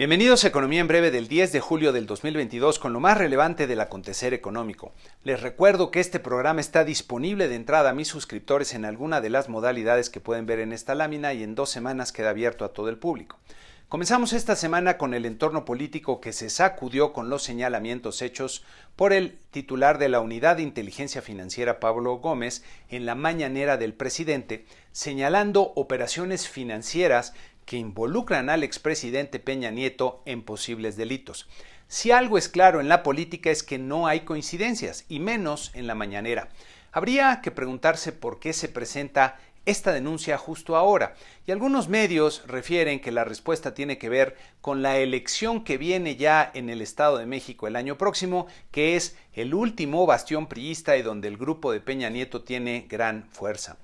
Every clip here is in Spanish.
Bienvenidos a Economía en Breve del 10 de julio del 2022 con lo más relevante del acontecer económico. Les recuerdo que este programa está disponible de entrada a mis suscriptores en alguna de las modalidades que pueden ver en esta lámina y en 2 semanas queda abierto a todo el público. Comenzamos esta semana con el entorno político que se sacudió con los señalamientos hechos por el titular de la Unidad de Inteligencia Financiera, Pablo Gómez, en la mañanera del presidente, señalando operaciones financieras que involucran al expresidente Peña Nieto en posibles delitos. Si algo es claro en la política es que no hay coincidencias, y menos en la mañanera. Habría que preguntarse por qué se presenta esta denuncia justo ahora, y algunos medios refieren que la respuesta tiene que ver con la elección que viene ya en el Estado de México el año próximo, que es el último bastión priista y donde el grupo de Peña Nieto tiene gran fuerza.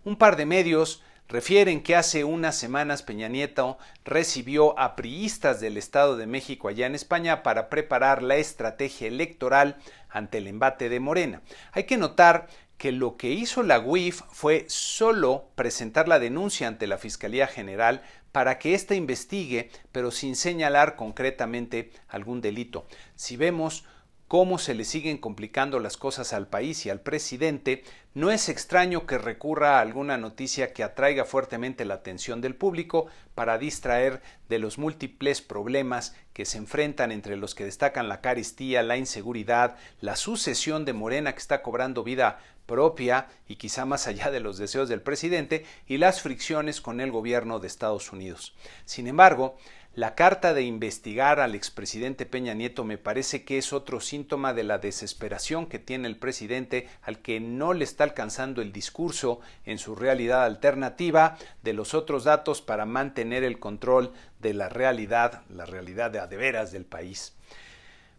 Un par de medios refieren que hace unas semanas Peña Nieto recibió a priistas del Estado de México allá en España para preparar la estrategia electoral ante el embate de Morena. Hay que notar que lo que hizo la UIF fue solo presentar la denuncia ante la Fiscalía General para que ésta investigue, pero sin señalar concretamente algún delito. Si vemos cómo se le siguen complicando las cosas al país y al presidente, no es extraño que recurra a alguna noticia que atraiga fuertemente la atención del público para distraer de los múltiples problemas que se enfrentan, entre los que destacan la carestía, la inseguridad, la sucesión de Morena que está cobrando vida propia y quizá más allá de los deseos del presidente, y las fricciones con el gobierno de Estados Unidos. Sin embargo, la carta de investigar al expresidente Peña Nieto me parece que es otro síntoma de la desesperación que tiene el presidente, al que no le está alcanzando el discurso en su realidad alternativa de los otros datos para mantener el control de la realidad de a de veras del país.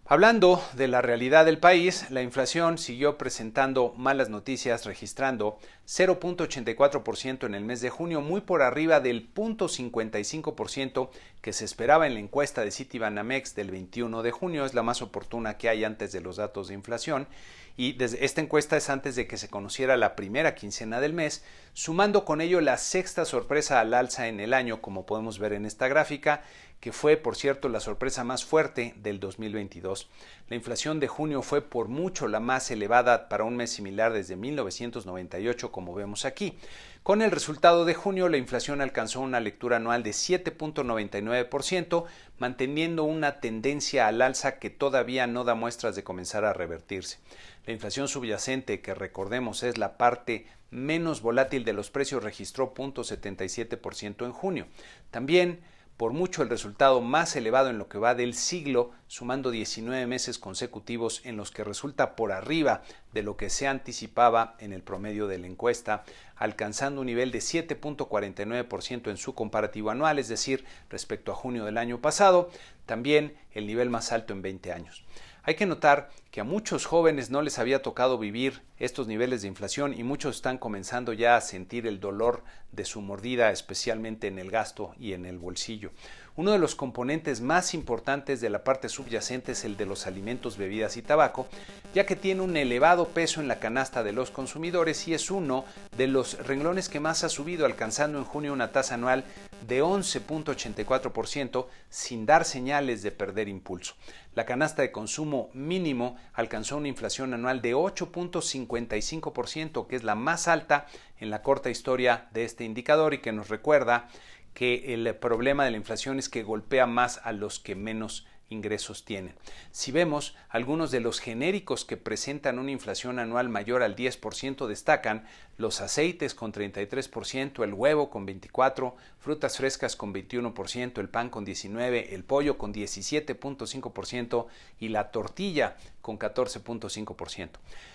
Hablando de la realidad del país, la inflación siguió presentando malas noticias, registrando 0.84% en el mes de junio, muy por arriba del 0.55% que se esperaba en la encuesta de Citibanamex del 21 de junio. Es la más oportuna que hay antes de los datos de inflación. Y esta encuesta es antes de que se conociera la primera quincena del mes, sumando con ello la sexta sorpresa al alza en el año, como podemos ver en esta gráfica, que fue, por cierto, la sorpresa más fuerte del 2022. La inflación de junio fue por mucho la más elevada para un mes similar desde 1998, como vemos aquí. Con el resultado de junio, la inflación alcanzó una lectura anual de 7.99%, manteniendo una tendencia al alza que todavía no da muestras de comenzar a revertirse. La inflación subyacente, que recordemos es la parte menos volátil de los precios, registró 0.77% en junio. También, por mucho el resultado más elevado en lo que va del siglo, sumando 19 meses consecutivos en los que resulta por arriba de lo que se anticipaba en el promedio de la encuesta, alcanzando un nivel de 7.49% en su comparativo anual, es decir, respecto a junio del año pasado, también el nivel más alto en 20 años. Hay que notar que a muchos jóvenes no les había tocado vivir estos niveles de inflación y muchos están comenzando ya a sentir el dolor de su mordida, especialmente en el gasto y en el bolsillo. Uno de los componentes más importantes de la parte subyacente es el de los alimentos, bebidas y tabaco, ya que tiene un elevado peso en la canasta de los consumidores y es uno de los renglones que más ha subido, alcanzando en junio una tasa anual de 11.84% sin dar señales de perder impulso. La canasta de consumo mínimo alcanzó una inflación anual de 8.55%, que es la más alta en la corta historia de este indicador y que nos recuerda que el problema de la inflación es que golpea más a los que menos ingresos tienen. Si vemos, algunos de los genéricos que presentan una inflación anual mayor al 10% destacan los aceites con 33%, el huevo con 24%, frutas frescas con 21%, el pan con 19%, el pollo con 17.5% y la tortilla con 14.5%.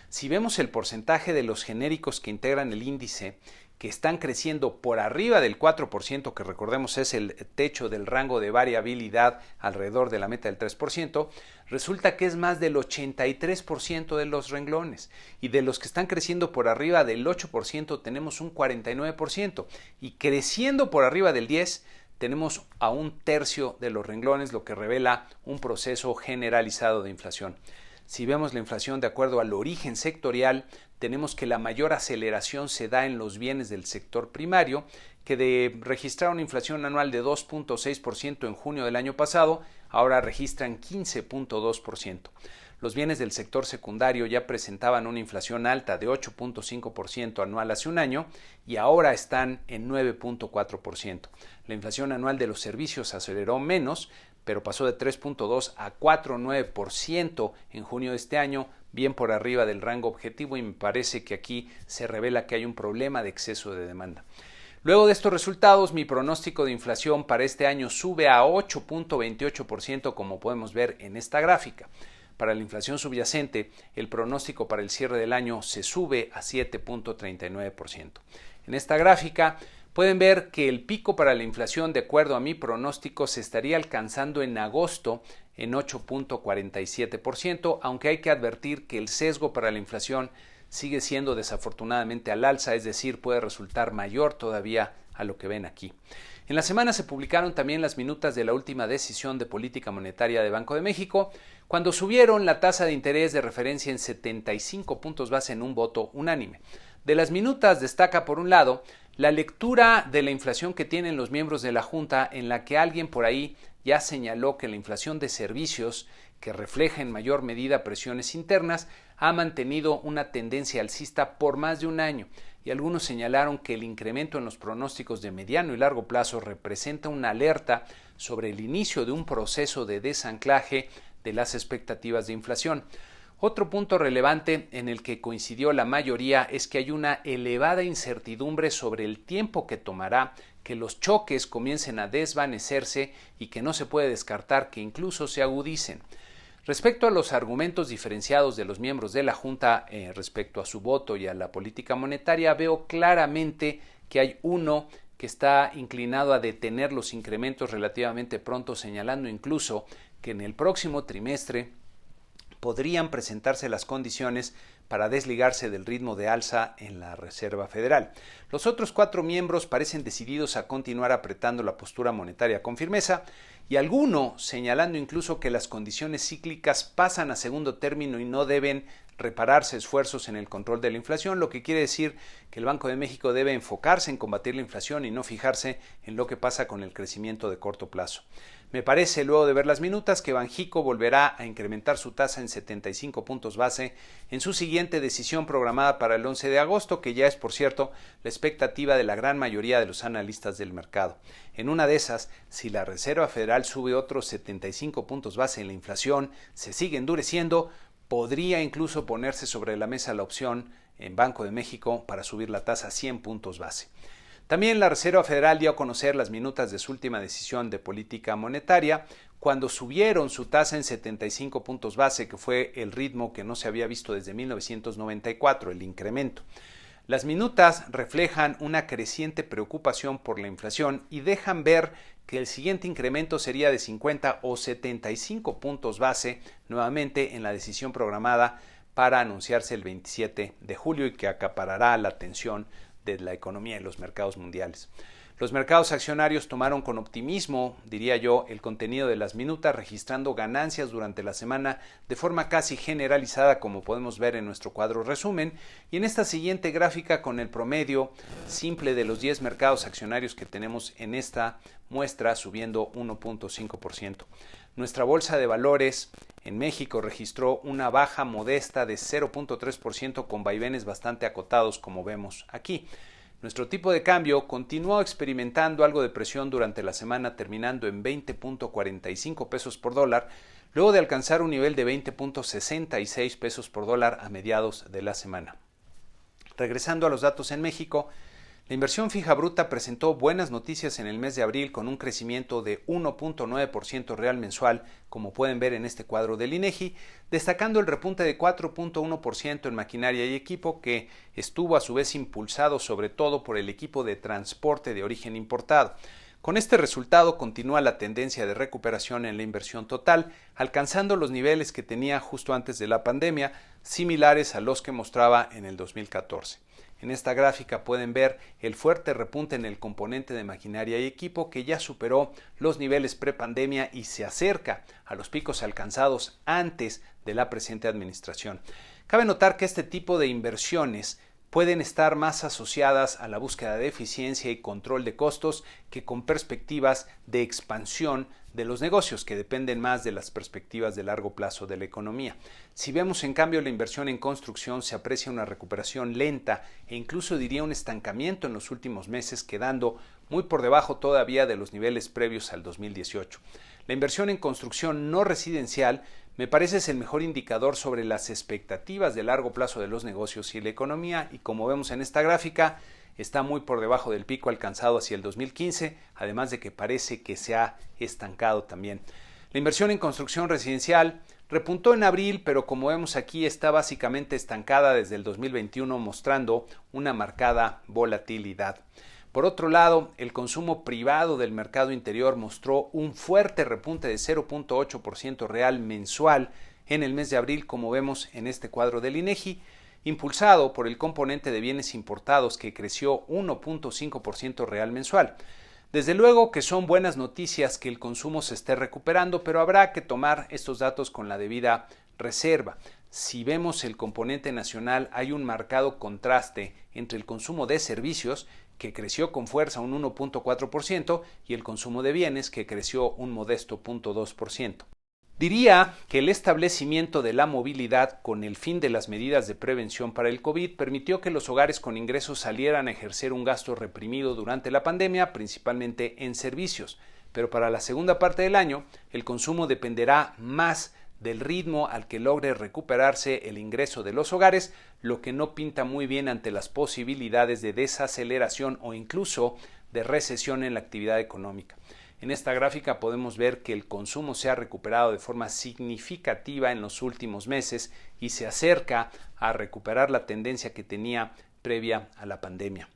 Si vemos el porcentaje de los genéricos que integran el índice, que están creciendo por arriba del 4%, que recordemos es el techo del rango de variabilidad alrededor de la meta del 3%, resulta que es más del 83% de los renglones, y de los que están creciendo por arriba del 8% tenemos un 49%, y creciendo por arriba del 10% tenemos a un tercio de los renglones, lo que revela un proceso generalizado de inflación. Si vemos la inflación de acuerdo al origen sectorial, tenemos que la mayor aceleración se da en los bienes del sector primario, que de registrar una inflación anual de 2.6% en junio del año pasado, ahora registran 15.2%. Los bienes del sector secundario ya presentaban una inflación alta de 8.5% anual hace un año y ahora están en 9.4%. La inflación anual de los servicios aceleró menos, pero pasó de 3.2 a 4.9% en junio de este año, bien por arriba del rango objetivo, y me parece que aquí se revela que hay un problema de exceso de demanda. Luego de estos resultados, mi pronóstico de inflación para este año sube a 8.28%, como podemos ver en esta gráfica. Para la inflación subyacente, el pronóstico para el cierre del año se sube a 7.39%. En esta gráfica pueden ver que el pico para la inflación, de acuerdo a mi pronóstico, se estaría alcanzando en agosto en 8.47%, aunque hay que advertir que el sesgo para la inflación sigue siendo desafortunadamente al alza, es decir, puede resultar mayor todavía a lo que ven aquí. En la semana se publicaron también las minutas de la última decisión de política monetaria de Banco de México, cuando subieron la tasa de interés de referencia en 75 puntos base en un voto unánime. De las minutas destaca, por un lado, la lectura de la inflación que tienen los miembros de la Junta, en la que alguien por ahí ya señaló que la inflación de servicios, que refleja en mayor medida presiones internas, ha mantenido una tendencia alcista por más de un año, y algunos señalaron que el incremento en los pronósticos de mediano y largo plazo representa una alerta sobre el inicio de un proceso de desanclaje de las expectativas de inflación. Otro punto relevante en el que coincidió la mayoría es que hay una elevada incertidumbre sobre el tiempo que tomará que los choques comiencen a desvanecerse y que no se puede descartar que incluso se agudicen. Respecto a los argumentos diferenciados de los miembros de la Junta respecto a su voto y a la política monetaria, veo claramente que hay uno que está inclinado a detener los incrementos relativamente pronto, señalando incluso que en el próximo trimestre podrían presentarse las condiciones para desligarse del ritmo de alza en la Reserva Federal. Los otros 4 miembros parecen decididos a continuar apretando la postura monetaria con firmeza, y alguno señalando incluso que las condiciones cíclicas pasan a segundo término y no deben repararse esfuerzos en el control de la inflación, lo que quiere decir que el Banco de México debe enfocarse en combatir la inflación y no fijarse en lo que pasa con el crecimiento de corto plazo. Me parece, luego de ver las minutas, que Banjico volverá a incrementar su tasa en 75 puntos base en su siguiente decisión programada para el 11 de agosto, que ya es, por cierto, la expectativa de la gran mayoría de los analistas del mercado. En una de esas, si la Reserva Federal sube otros 75 puntos base y la inflación se sigue endureciendo, podría incluso ponerse sobre la mesa la opción en Banco de México para subir la tasa a 100 puntos base. También la Reserva Federal dio a conocer las minutas de su última decisión de política monetaria, cuando subieron su tasa en 75 puntos base, que fue el ritmo que no se había visto desde 1994, el incremento. Las minutas reflejan una creciente preocupación por la inflación y dejan ver que el siguiente incremento sería de 50 o 75 puntos base, nuevamente en la decisión programada para anunciarse el 27 de julio y que acaparará la atención de la economía y los mercados mundiales. Los mercados accionarios tomaron con optimismo, diría yo, el contenido de las minutas, registrando ganancias durante la semana de forma casi generalizada, como podemos ver en nuestro cuadro resumen, y en esta siguiente gráfica con el promedio simple de los 10 mercados accionarios que tenemos en esta muestra subiendo 1.5%. Nuestra bolsa de valores en México registró una baja modesta de 0.3% con vaivenes bastante acotados, como vemos aquí. Nuestro tipo de cambio continuó experimentando algo de presión durante la semana, terminando en 20.45 pesos por dólar, luego de alcanzar un nivel de 20.66 pesos por dólar a mediados de la semana. Regresando a los datos en México, la inversión fija bruta presentó buenas noticias en el mes de abril con un crecimiento de 1.9% real mensual, como pueden ver en este cuadro del INEGI, destacando el repunte de 4.1% en maquinaria y equipo, que estuvo a su vez impulsado sobre todo por el equipo de transporte de origen importado. Con este resultado continúa la tendencia de recuperación en la inversión total, alcanzando los niveles que tenía justo antes de la pandemia, similares a los que mostraba en el 2014. En esta gráfica pueden ver el fuerte repunte en el componente de maquinaria y equipo que ya superó los niveles prepandemia y se acerca a los picos alcanzados antes de la presente administración. Cabe notar que este tipo de inversiones pueden estar más asociadas a la búsqueda de eficiencia y control de costos que con perspectivas de expansión de los negocios, que dependen más de las perspectivas de largo plazo de la economía. Si vemos en cambio la inversión en construcción, se aprecia una recuperación lenta e incluso diría un estancamiento en los últimos meses, quedando muy por debajo todavía de los niveles previos al 2018. La inversión en construcción no residencial me parece es el mejor indicador sobre las expectativas de largo plazo de los negocios y la economía, y como vemos en esta gráfica, está muy por debajo del pico alcanzado hacia el 2015, además de que parece que se ha estancado también. La inversión en construcción residencial repuntó en abril, pero como vemos aquí está básicamente estancada desde el 2021, mostrando una marcada volatilidad. Por otro lado, el consumo privado del mercado interior mostró un fuerte repunte de 0.8% real mensual en el mes de abril, como vemos en este cuadro del INEGI, impulsado por el componente de bienes importados que creció 1.5% real mensual. Desde luego que son buenas noticias que el consumo se esté recuperando, pero habrá que tomar estos datos con la debida reserva. Si vemos el componente nacional, hay un marcado contraste entre el consumo de servicios, que creció con fuerza un 1.4%, y el consumo de bienes, que creció un modesto 0.2%. Diría que el establecimiento de la movilidad con el fin de las medidas de prevención para el COVID permitió que los hogares con ingresos salieran a ejercer un gasto reprimido durante la pandemia, principalmente en servicios. Pero para la segunda parte del año, el consumo dependerá más del ritmo al que logre recuperarse el ingreso de los hogares, lo que no pinta muy bien ante las posibilidades de desaceleración o incluso de recesión en la actividad económica. En esta gráfica podemos ver que el consumo se ha recuperado de forma significativa en los últimos meses y se acerca a recuperar la tendencia que tenía previa a la pandemia.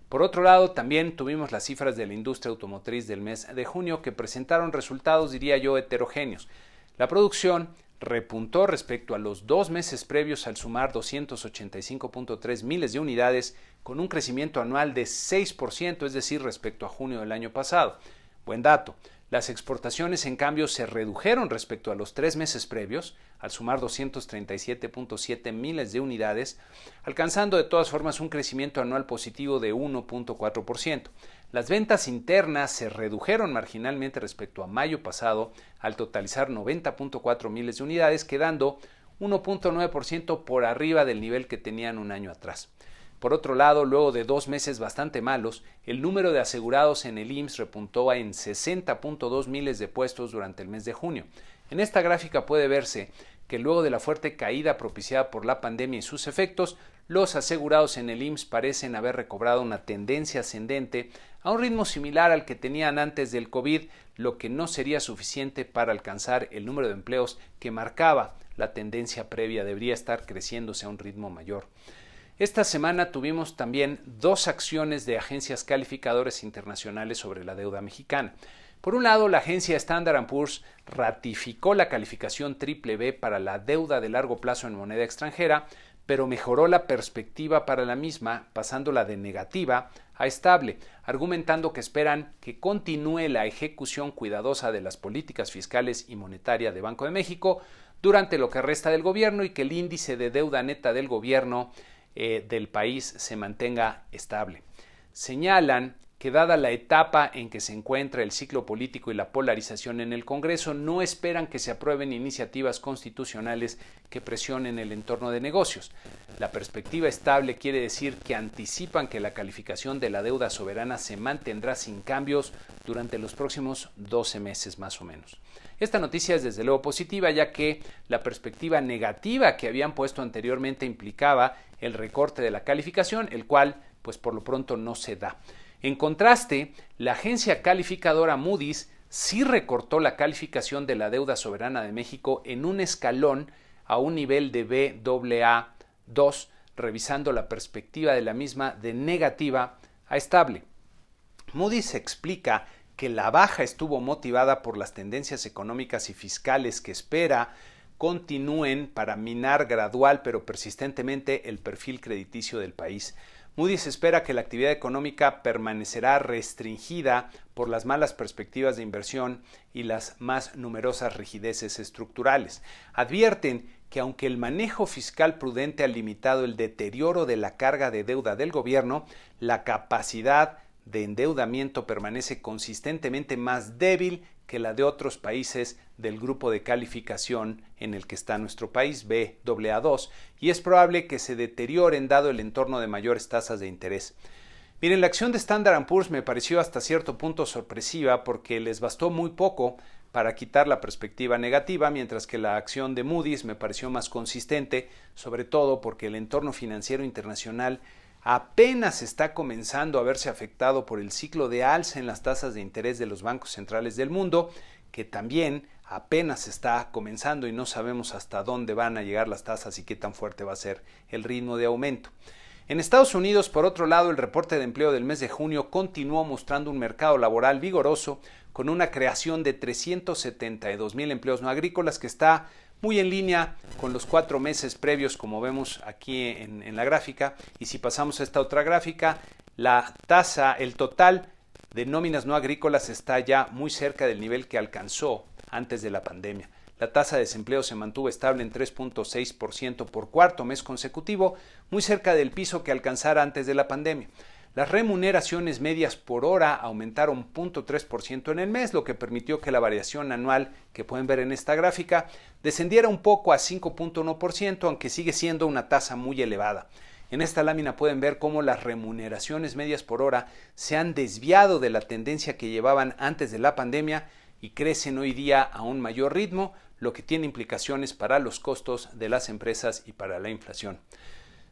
Por otro lado, también tuvimos las cifras de la industria automotriz del mes de junio que presentaron resultados, diría yo, heterogéneos. La producción repuntó respecto a los 2 meses previos al sumar 285.3 miles de unidades, con un crecimiento anual de 6%, es decir, respecto a junio del año pasado. Buen dato. Las exportaciones, en cambio, se redujeron respecto a los 3 meses previos, al sumar 237.7 miles de unidades, alcanzando de todas formas un crecimiento anual positivo de 1.4%. Las ventas internas se redujeron marginalmente respecto a mayo pasado, al totalizar 90.4 miles de unidades, quedando 1.9% por arriba del nivel que tenían un año atrás. Por otro lado, luego de 2 meses bastante malos, el número de asegurados en el IMSS repuntó en 60.2 miles de puestos durante el mes de junio. En esta gráfica puede verse que luego de la fuerte caída propiciada por la pandemia y sus efectos, los asegurados en el IMSS parecen haber recobrado una tendencia ascendente a un ritmo similar al que tenían antes del COVID, lo que no sería suficiente para alcanzar el número de empleos que marcaba la tendencia previa. Debería estar creciéndose a un ritmo mayor. Esta semana tuvimos también 2 acciones de agencias calificadoras internacionales sobre la deuda mexicana. Por un lado, la agencia Standard & Poor's ratificó la calificación BBB para la deuda de largo plazo en moneda extranjera, pero mejoró la perspectiva para la misma, pasándola de negativa a estable, argumentando que esperan que continúe la ejecución cuidadosa de las políticas fiscales y monetaria de Banco de México durante lo que resta del gobierno y que el índice de deuda neta del gobierno del país se mantenga estable. Señalan que dada la etapa en que se encuentra el ciclo político y la polarización en el Congreso, no esperan que se aprueben iniciativas constitucionales que presionen el entorno de negocios. La perspectiva estable quiere decir que anticipan que la calificación de la deuda soberana se mantendrá sin cambios durante los próximos 12 meses más o menos. Esta noticia es desde luego positiva, ya que la perspectiva negativa que habían puesto anteriormente implicaba el recorte de la calificación, el cual, pues por lo pronto, no se da. En contraste, la agencia calificadora Moody's sí recortó la calificación de la deuda soberana de México en un escalón a un nivel de Baa2, revisando la perspectiva de la misma de negativa a estable. Moody's explica que la baja estuvo motivada por las tendencias económicas y fiscales que espera continúen para minar gradual pero persistentemente el perfil crediticio del país. Moody's espera que la actividad económica permanecerá restringida por las malas perspectivas de inversión y las más numerosas rigideces estructurales. Advierten que aunque el manejo fiscal prudente ha limitado el deterioro de la carga de deuda del gobierno, la capacidad de endeudamiento permanece consistentemente más débil que la de otros países del grupo de calificación en el que está nuestro país, Baa2, y es probable que se deterioren dado el entorno de mayores tasas de interés. Miren, la acción de Standard & Poor's me pareció hasta cierto punto sorpresiva porque les bastó muy poco para quitar la perspectiva negativa, mientras que la acción de Moody's me pareció más consistente, sobre todo porque el entorno financiero internacional apenas está comenzando a verse afectado por el ciclo de alza en las tasas de interés de los bancos centrales del mundo, que también apenas está comenzando y no sabemos hasta dónde van a llegar las tasas y qué tan fuerte va a ser el ritmo de aumento. En Estados Unidos, por otro lado, el reporte de empleo del mes de junio continuó mostrando un mercado laboral vigoroso con una creación de 372,000 empleos no agrícolas que está muy en línea con los 4 meses previos, como vemos aquí en la gráfica. Y si pasamos a esta otra gráfica, la tasa, el total de nóminas no agrícolas está ya muy cerca del nivel que alcanzó antes de la pandemia. La tasa de desempleo se mantuvo estable en 3.6% por cuarto mes consecutivo, muy cerca del piso que alcanzara antes de la pandemia. Las remuneraciones medias por hora aumentaron 0.3% en el mes, lo que permitió que la variación anual que pueden ver en esta gráfica descendiera un poco a 5.1%, aunque sigue siendo una tasa muy elevada. En esta lámina pueden ver cómo las remuneraciones medias por hora se han desviado de la tendencia que llevaban antes de la pandemia y crecen hoy día a un mayor ritmo, lo que tiene implicaciones para los costos de las empresas y para la inflación.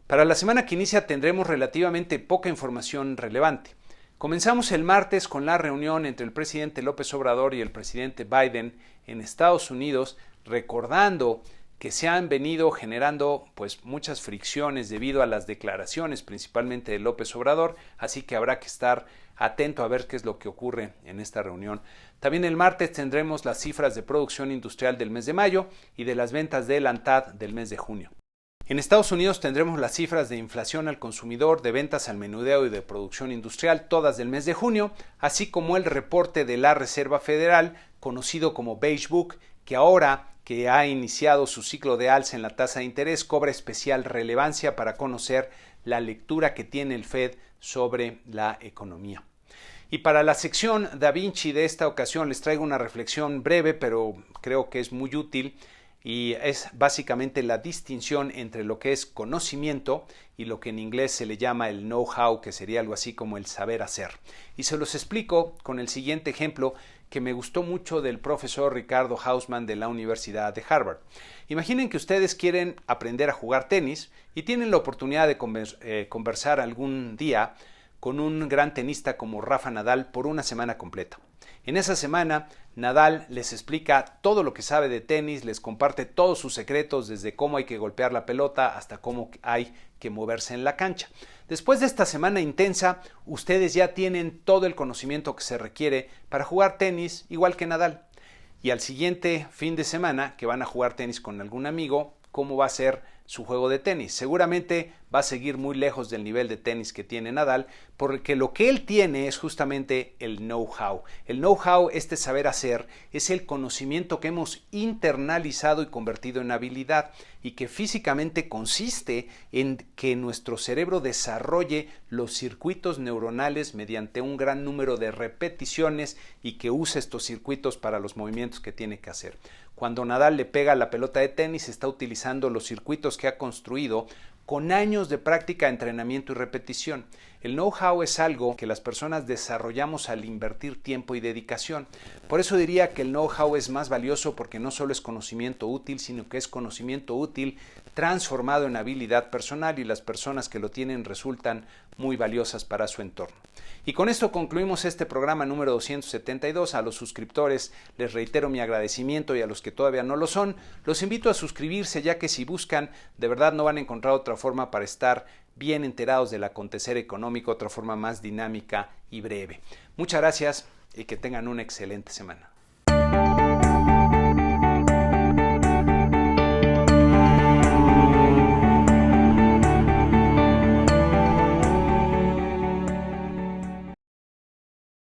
Para la semana que inicia tendremos relativamente poca información relevante. Comenzamos el martes con la reunión entre el presidente López Obrador y el presidente Biden en Estados Unidos, recordando que se han venido generando muchas fricciones debido a las declaraciones principalmente de López Obrador, así que habrá que estar atento a ver qué es lo que ocurre en esta reunión. También el martes tendremos las cifras de producción industrial del mes de mayo y de las ventas del ANTAD del mes de junio. En Estados Unidos tendremos las cifras de inflación al consumidor, de ventas al menudeo y de producción industrial, todas del mes de junio, así como el reporte de la Reserva Federal, conocido como Beige Book, que ahora que ha iniciado su ciclo de alza en la tasa de interés, cobra especial relevancia para conocer la lectura que tiene el Fed sobre la economía. Y para la sección Da Vinci de esta ocasión les traigo una reflexión breve, pero creo que es muy útil, y es básicamente la distinción entre lo que es conocimiento y lo que en inglés se le llama el know-how, que sería algo así como el saber hacer. Y se los explico con el siguiente ejemplo que me gustó mucho del profesor Ricardo Hausmann de la Universidad de Harvard. Imaginen que ustedes quieren aprender a jugar tenis y tienen la oportunidad de conversar algún día con un gran tenista como Rafa Nadal por una semana completa. En esa semana, Nadal les explica todo lo que sabe de tenis, les comparte todos sus secretos, desde cómo hay que golpear la pelota hasta cómo hay que moverse en la cancha. Después de esta semana intensa, ustedes ya tienen todo el conocimiento que se requiere para jugar tenis igual que Nadal. Y al siguiente fin de semana, que van a jugar tenis con algún amigo, ¿cómo va a ser su juego de tenis? Seguramente va a seguir muy lejos del nivel de tenis que tiene Nadal, porque lo que él tiene es justamente el know-how. El know-how, este saber hacer, es el conocimiento que hemos internalizado y convertido en habilidad, y que físicamente consiste en que nuestro cerebro desarrolle los circuitos neuronales mediante un gran número de repeticiones y que use estos circuitos para los movimientos que tiene que hacer. Cuando Nadal le pega la pelota de tenis, está utilizando los circuitos que ha construido con años de práctica, entrenamiento y repetición. El know-how es algo que las personas desarrollamos al invertir tiempo y dedicación. Por eso diría que el know-how es más valioso, porque no solo es conocimiento útil, sino que es conocimiento útil transformado en habilidad personal, y las personas que lo tienen resultan muy valiosas para su entorno. Y con esto concluimos este programa número 272. A los suscriptores les reitero mi agradecimiento, y a los que todavía no lo son, los invito a suscribirse, ya que si buscan, de verdad no van a encontrar otra forma para estar bien enterados del acontecer económico, otra forma más dinámica y breve. Muchas gracias y que tengan una excelente semana.